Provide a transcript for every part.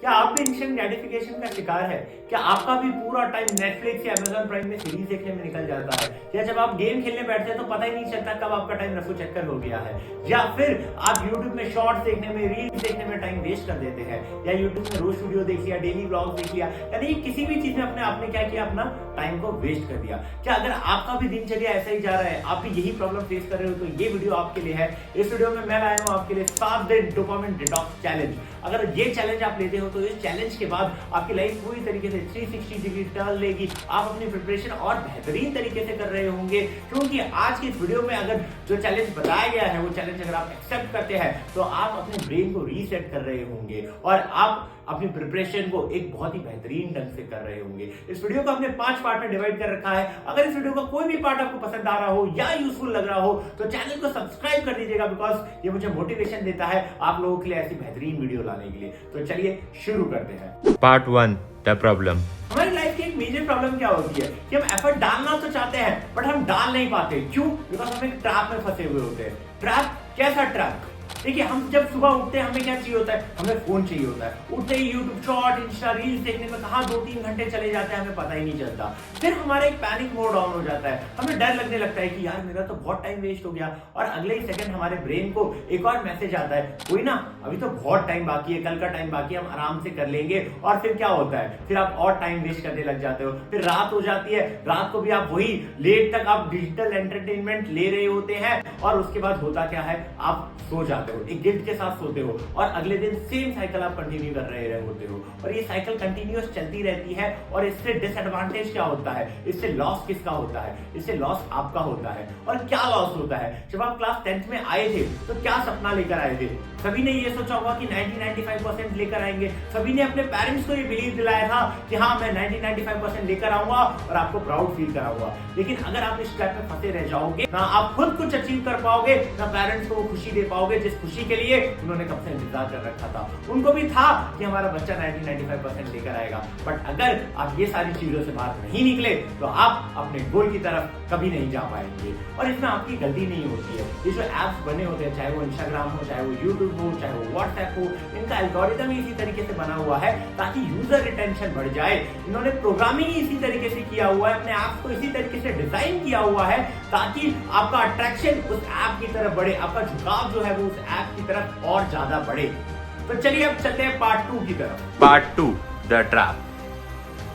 क्या आप भी इंस्टेंट ग्रेटिफिकेशन का शिकार है? क्या आपका भी पूरा टाइम नेटफ्लिक्स या अमेजॉन प्राइम में सीरीज देखने में निकल जाता है? या जब आप गेम खेलने बैठते हैं तो पता ही नहीं चलता कब आपका टाइम रफू चक्कर हो गया है? या फिर आप यूट्यूब में शॉर्ट्स देखने में, रील्स देखने में टाइम वेस्ट कर देते हैं? या यूट्यूब में रोज वीडियो देख लिया, डेली ब्लॉग देख लिया, यानी किसी भी चीज में अपने आपने क्या किया, अपना टाइम को वेस्ट कर दिया? क्या अगर आपका भी दिनचर्या ऐसा ही जा रहा है, आप भी यही प्रॉब्लम फेस कर रहे हो, तो ये वीडियो आपके लिए है। इस वीडियो में मैं लाया हूं आपके लिए 7 दिन डोपामिन डिटॉक्स चैलेंज। अगर ये चैलेंज आप लेते हो तो इस चैलेंज के बाद आपकी लाइफ पूरी तरीके से 360 डिग्री टर्न लेगी। आप अपनी प्रिपरेशन और बेहतरीन तरीके से कर रहे होंगे, क्योंकि आज की इस वीडियो में अगर जो चैलेंज बताया गया है वो चैलेंज अगर आप एक्सेप्ट करते हैं तो आप अपने ब्रेन को रीसेट कर रहे होंगे और आप अपनी प्रिपरेशन को एक बहुत ही बेहतरीन ढंग से कर रहे होंगे। इस वीडियो को हमने 5 पार्ट में डिवाइड कर रखा है। अगर इस वीडियो का कोई भी पार्ट आपको पसंद आ रहा हो या यूजफुल लग रहा हो तो चैनल को सब्सक्राइब कर दीजिएगा, बिकॉज ये मुझे मोटिवेशन देता है आप लोगों के लिए ऐसी बेहतरीन वीडियो लाने के लिए। तो चलिए शुरू करते हैं। Part 1 the problem. हमारी लाइफ की एक मेजर प्रॉब्लम क्या होती है कि हम एफर्ट डालना तो चाहते हैं बट हम डाल नहीं पाते। क्यों? बिकॉज हम एक ट्रैप में फंसे हुए होते हैं। ट्रैप? कैसा ट्रैप? देखिए, हम जब सुबह उठते हैं हमें क्या चाहिए होता है? हमें फोन चाहिए होता है। उठते ही यूट्यूब शॉर्ट, इंस्टा रील्स देखने में कहां 2-3 घंटे चले जाते हैं हमें पता ही नहीं चलता। फिर हमारा एक पैनिक मोड ऑन हो जाता है, हमें डर लगने लगता है कि यार मेरा तो बहुत टाइम वेस्ट हो गया। और अगले ही सेकंड हमारे ब्रेन को एक और मैसेज आता है, कोई ना, अभी तो बहुत टाइम बाकी है, कल का टाइम बाकी है, हम आराम से कर लेंगे। और फिर क्या होता है? फिर आप और टाइम वेस्ट करने लग जाते हो। फिर रात हो जाती है, रात को भी आप वही लेट तक आप डिजिटल एंटरटेनमेंट ले रहे होते हैं और उसके बाद होता क्या है? आप सो जाते हो, एक गिल्ट के साथ सोते हो और अगले दिन सेम साइकिल आप कंटिन्यू कर रहे होते हो। और ये साइकिल कंटिन्यूअस चलती रहती है। और इससे डिसएडवांटेज क्या होता है? इससे लॉस किसका होता है? इससे लॉस आपका होता है। और क्या लॉस होता है? जब आप क्लास 10th में आए थे तो क्या सपना लेकर आए थे? सभी ने ये सोचा होगा कि 90-95% लेकर आएंगे। सभी ने अपने पेरेंट्स को ये बिलीव दिलाया था कि हाँ, मैं 90-95% लेकर आऊंगा और आपको प्राउड फील कराऊंगा। लेकिन अगर आप इस ट्रैप में फंसे रह जाओगे, ना आप खुद कुछ अचीव कर पाओगे, ना पेरेंट्स को वो खुशी दे पाओगे जिस खुशी के लिए उन्होंने कब से इंतजार कर रखा था। उनको भी था कि हमारा बच्चा 90-95% लेकर आएगा। बट अगर आप ये सारी चीजों से बाहर नहीं निकले तो आप अपने गोल की तरफ कभी नहीं जा पाएंगे। और इसमें आपकी गलती नहीं होती है। ये जो एप्स बने होते हैं, चाहे वो इंस्टाग्राम हो, चाहे वो यूट्यूब हो, चाहे वो व्हाट्सएप हो, इनका एल्गोरिथम ही इसी तरीके से बना हुआ है ताकि यूजर रिटेंशन बढ़ जाए। इन्होंने प्रोग्रामिंग ही इसी तरीके से किया हुआ है, अपने ऐप को इसी तरीके से डिजाइन किया हुआ है ताकि आपका अट्रैक्शन उस ऐप की तरफ बढ़े, आपका झुकाव जो है वो उस ऐप की तरफ और ज्यादा बढ़े। तो चलिए अब चलते हैं पार्ट 2 की तरफ। Part 2 the trap.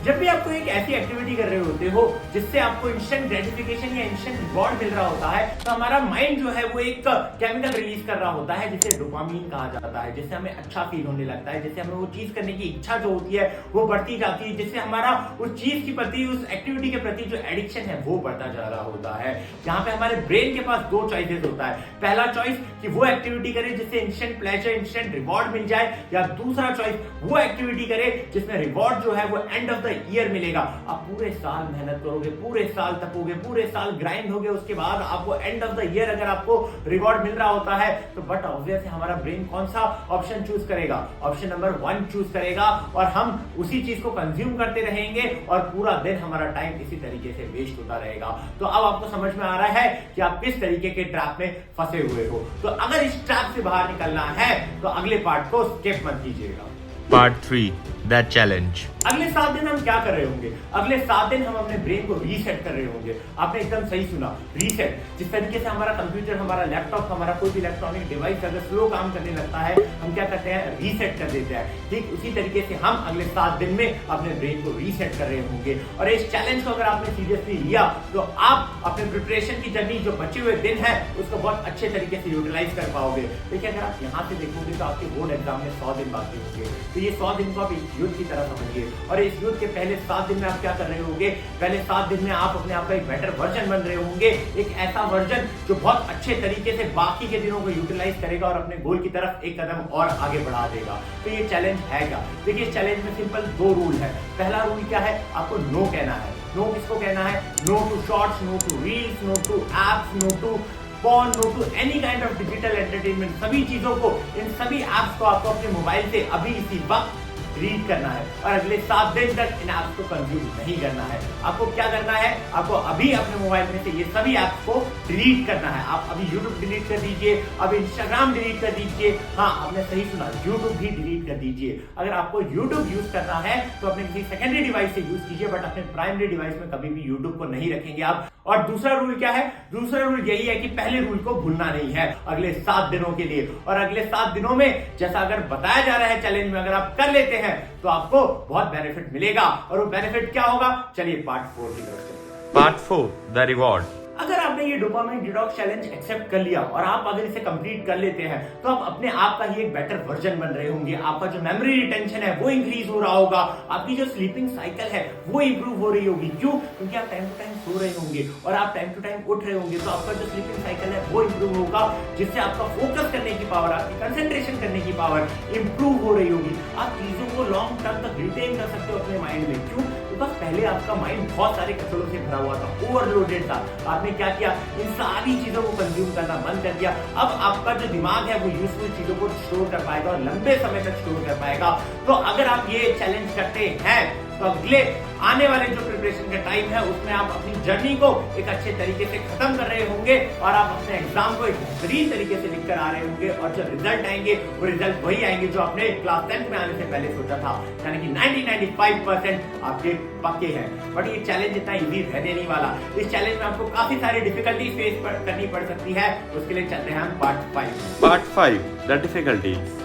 जब भी आप कोई एक ऐसी एक्टिविटी कर रहे होते हो जिससे आपको इंस्टेंट ग्रेटिफिकेशन या इंस्टेंट रिवॉर्ड मिल रहा होता है तो हमारा माइंड जो है वो एक केमिकल रिलीज कर रहा होता है जिसे डोपामिन कहा जाता है, जिससे हमें अच्छा फील होने लगता है, जिससे हमें वो चीज करने की इच्छा जो होती है वो बढ़ती जाती है, जिससे हमारा उस चीज के प्रति, उस एक्टिविटी के प्रति जो एडिक्शन है वो बढ़ता जा रहा होता है। यहाँ पे हमारे ब्रेन के पास 2 चॉइसेस होता है। पहला चॉइस कि वो एक्टिविटी करे जिससे इंस्टेंट प्लेजर, इंस्टेंट रिवॉर्ड मिल जाए, या दूसरा चॉइस वो एक्टिविटी करे जिसमें रिवॉर्ड जो है वो एंड ऑफ द ईयर मिलेगा। आप पूरे साल मेहनत करोगे, पूरे साल तपोगे, पूरे साल ग्राइंड होगे, उसके बाद आपको एंड ऑफ द ईयर अगर आपको रिवॉर्ड मिल रहा होता है तो बट ऑब्वियसली हमारा ब्रेन कौन सा ऑप्शन चूज करेगा? ऑप्शन नंबर 1 चूज करेगा और हम उसी चीज को कंज्यूम करते रहेंगे और पूरा दिन हमारा टाइम इसी तरीके से वेस्ट होता रहेगा। तो अब आपको समझ में आ रहा है कि आप किस तरीके के ट्रैप में फंसे हुए हो। तो अगर इस ट्रैप से बाहर निकलना है तो अगले पार्ट को स्किप मत कीजिएगा। Part 3 the challenge. अगले 7 दिन हम क्या कर रहे होंगे? अगले 7 दिन हम अपने ब्रेन को रीसेट कर रहे होंगे। आपने एकदम सही सुना, रीसेट। जिस तरीके से हमारा कंप्यूटर, हमारा लैपटॉप, हमारा कोई भी इलेक्ट्रॉनिक डिवाइस अगर स्लो काम करने लगता है, हम क्या करते हैं? रीसेट कर देते हैं। ठीक उसी तरीके से हम अगले 7 दिन में अपने ब्रेन को रीसेट कर रहे होंगे। और इस चैलेंज को अगर आपने सीरियसली लिया तो आप अपने प्रिपरेशन की जर्नी, जो बचे हुए दिन है, उसको बहुत अच्छे तरीके से यूटिलाइज कर पाओगे। देखिए, अगर आप यहाँ से देखोगे तो आपके बोर्ड एग्जाम में 100 दिन बाकी होंगे। तो ये 100 दिन को आप एक युद्ध की तरह समझिए। और इस युद्ध के पहले 7 दिन में आप क्या कर रहे होंगे? पहले 7 दिन में आप अपने आप का एक बेटर वर्जन बन रहे होंगे, एक ऐसा वर्जन जो बहुत अच्छे तरीके से बाकी के दिनों को यूटिलाइज करेगा और अपने गोल की तरफ एक कदम और आगे बढ़ा देगा। तो ये चैलेंज है क्या? देखिए, इस चैलेंज में सिंपल 2 रूल है। पहला रूल क्या है? आपको नो कहना है। नो किसको कहना है? No to shorts, no to reels, no to apps, no to phone, no to any kind of digital entertainment. सभी चीजों को, इन सभी एप्स को आपको अपने मोबाइल से अभी इसी वक्त डिलीट करना है और अगले 7 दिन तक इन ऐप्स को कंज्यूम नहीं करना है। आपको क्या करना है, आपको अभी अपने मोबाइल में से ये सभी ऐप्स को डिलीट करना है। आप अभी YouTube डिलीट कर दीजिए, अब Instagram डिलीट कर दीजिए। हाँ, आपने सही सुना, YouTube भी डिलीट कर दीजिए। अगर आपको YouTube यूज करना है तो अपने किसी सेकेंडरी डिवाइस से यूज कीजिए, बट अपने प्राइमरी डिवाइस में कभी भी YouTube को नहीं रखेंगे आप। और दूसरा रूल क्या है, दूसरा रूल यही है कि पहले रूल को भूलना नहीं है अगले 7 दिनों के लिए। और अगले 7 दिनों में जैसा अगर बताया जा रहा है चैलेंज में, अगर आप कर लेते हैं तो आपको बहुत बेनिफिट मिलेगा। और वो बेनिफिट क्या होगा, चलिए पार्ट 4 की तरफ चलते हैं। Part 4. The reward. अगर आपने ये डोपामाइन डिटॉक्स चैलेंज एक्सेप्ट कर लिया और आप अगर इसे कंप्लीट कर लेते हैं तो आप अपने आप का ही एक बेटर वर्जन बन रहे होंगे। आपका जो मेमोरी रिटेंशन है वो इंक्रीज हो रहा होगा, आपकी जो स्लीपिंग साइकिल है वो इंप्रूव हो रही होगी। क्यों? क्योंकि आप टाइम टू टाइम सो रहे होंगे और आप टाइम टू टाइम उठ रहे होंगे, तो आपका जो स्लीपिंग साइकिल है वो इंप्रूव होगा, जिससे आपका फोकस करने की पावर, आपकी कंसेंट्रेशन करने की पावर इंप्रूव हो रही होगी। आप चीजों को लॉन्ग टर्म तक रिटेन कर सकते हो अपने माइंड में। क्यों? बिकॉज पहले आपका माइंड बहुत सारे कचरों से भरा हुआ था, ओवरलोडेड था। आपने क्या किया, इन सारी चीजों को कंज्यूम करना बंद कर दिया। अब आपका जो दिमाग है वो यूजफुल चीजों को स्टोर कर पाएगा और लंबे समय तक स्टोर कर पाएगा। तो अगर आप ये चैलेंज करते हैं तो अगले आने वाले जो प्रिपरेशन का टाइम है उसमें आप अपनी जर्नी को एक अच्छे तरीके से खत्म कर रहे होंगे और आप अपने एग्जाम को एक बेहतरीन तरीके से लिख कर आ रहे होंगे। और जो रिजल्ट आएंगे वो रिजल्ट वही आएंगे जो आपने क्लास 10th में आने से पहले सोचा था, यानी कि 90-95% आपके पक्के हैं। बट ये चैलेंज इतना इजी रहने नहीं वाला। इस चैलेंज में आपको काफी सारी डिफिकल्टी फेस करनी पड़ सकती है। उसके लिए चलते हैं हम पार्ट 5। Part 5. The difficulties.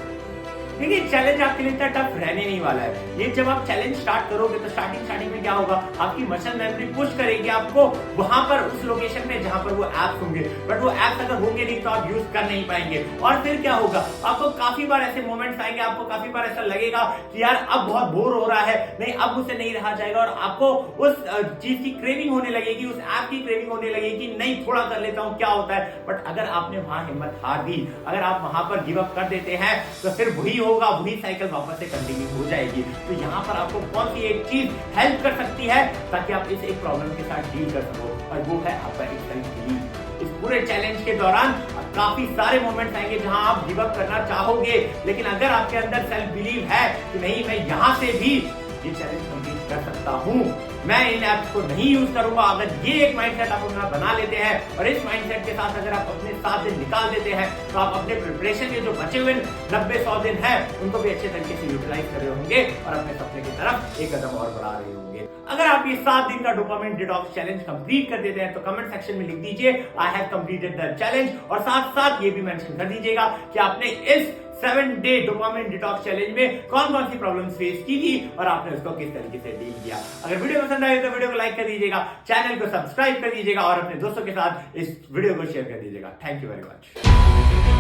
देखिए, चैलेंज आपके लिए इतना टफ रहने नहीं वाला है। ये जब आप चैलेंज स्टार्ट करोगे तो स्टार्टिंग में क्या होगा, आपकी मसल मेमोरी पुश करेगी आपको वहां पर उस लोकेशन में जहां पर वो ऐप्स होंगे। बट वो ऐप्स अगर होंगे नहीं तो आप यूज कर नहीं पाएंगे। और फिर क्या होगा, आपको काफी बार ऐसे मोमेंट्स आएंगे, आपको काफी बार ऐसा लगेगा कि यार अब बहुत बोर हो रहा है, नहीं अब मुझसे नहीं रहा जाएगा। और आपको उस चीज की क्रेविंग होने लगेगी, उस ऐप की क्रेविंग होने लगेगी, नहीं थोड़ा कर लेता हूं क्या होता है। बट अगर आपने वहां हिम्मत हार दी, अगर आप वहां पर गिव अप कर देते हैं तो फिर वही होगा, वही साइकिल वापस से कंटिन्यू हो जाएगी। तो यहाँ पर आपको कौन सी एक चीज हेल्प कर सकती है ताकि आप इस एक प्रॉब्लम के साथ डील कर सको, और वो है आपका एक सेल्फ बिलीव। इस पूरे चैलेंज के दौरान काफी सारे मोमेंट्स आएंगे जहां आप गिव अप करना चाहोगे, लेकिन अगर आपके अंदर सेल्फ बिलीव है कि नहीं मैं यहां से भी ये चैलेंज कंप्लीट कर सकता हूं, मैं इन ऐप्स को नहीं यूज करूंगा, अगर ये एक माइंडसेट आप अपना बना लेते हैं और इस माइंडसेट के साथ अगर आप अपने 7 दिन निकाल देते हैं तो आप अपने प्रिपरेशन के जो बचे हुए 90-100 दिन है उनको भी अच्छे तरीके से यूटिलाइज कर रहे होंगे और अपने सपने की तरफ एक कदम और बढ़ा रहे होंगे। अगर आप ये 7 दिन का डोपामाइन डिटॉक्स चैलेंज कंप्लीट कर देते हैं तो कमेंट सेक्शन में लिख दीजिए I have completed the challenge, और साथ साथ ये भी मेंशन कर दीजिएगा कि आपने इस 7-डे डोपामाइन डिटॉक्स चैलेंज में कौन कौन सी प्रॉब्लम्स फेस की थी और आपने उसको किस तरीके से डील किया। अगर वीडियो पसंद आए तो वीडियो को लाइक कर दीजिएगा, चैनल को सब्सक्राइब कर दीजिएगा और अपने दोस्तों के साथ इस वीडियो को शेयर कर दीजिएगा। Thank you very much.